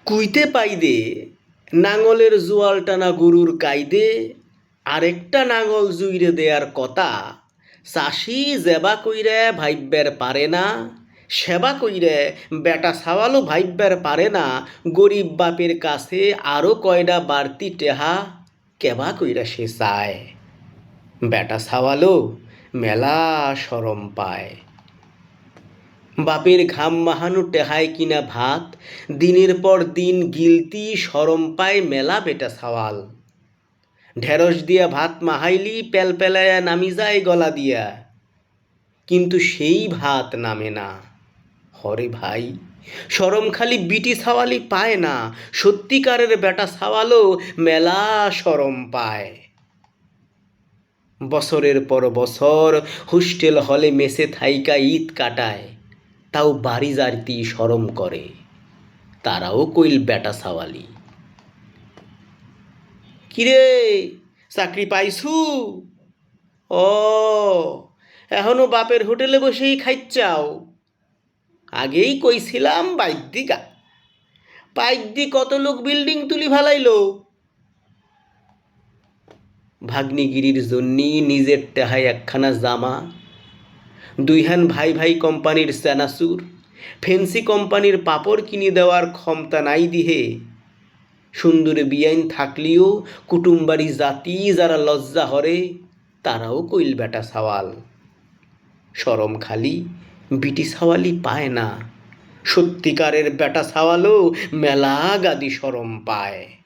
কুইতে পাইদে নাঙলের জোয়াল টানা গরুর কাইদে আরেকটা নাঙল জুইরে দেয়ার কথা চাষি জেবা কইরে ভাইব্যের পারে না সেবা কইরে বেটা ছাওয়ালও ভাইব্যের পারে না গরিব বাপের কাছে আরো কয়ডা বাড়তি টেহা কেবা কইরা সে চায় বেটা ছাওয়ালও মেলা শরম পায় বাপের ঘাম মাহানো টেহায় কিনা ভাত দিনের পর দিন গিলতি শরম পায় মেলা বেটা ছাওয়াল ঢেঁড়স দিয়া ভাত মাহাইলি পেলপেলায়া নামি যায় গলা দিয়া কিন্তু সেই ভাত নামে না হরে ভাই শরম খালি বিটি ছাওয়ালি পায় না সত্যিকারের বেটা ছাওয়ালও মেলা শরম পায় বছরের পর বছর হোস্টেল হলে মেসে থাইকা ঈদ কাটায় তাও বাড়ি যাইতি শরম করে তারাও কইল বেটা ছাওয়ালি কিরে চাকরি পাইছু ও এখনো বাপের হোটেলে বসেই খাইচ্ছাও আগেই কইছিলাম বাইদ্যিকা পাইদ্যি কত লোক বিল্ডিং তুলি ভালাইলো ভাগ্নিগিরির জন্যি নিজের টেহায় একখানা জামা দুইহান ভাই ভাই কোম্পানির সেনাসুর ফেন্সি কোম্পানির পাপড় কিনে দেওয়ার ক্ষমতা নাই দিহে সুন্দরে বিয়াইন থাকলেও কুটুমবাড়ি জাতি যারা লজ্জা হরে তারাও কইল বেটা ছাওয়াল শরম খালি বিটি ছাওয়ালি পায় না সত্যিকারের বেটা ছাওয়ালও মেলা গাদি শরম পায়।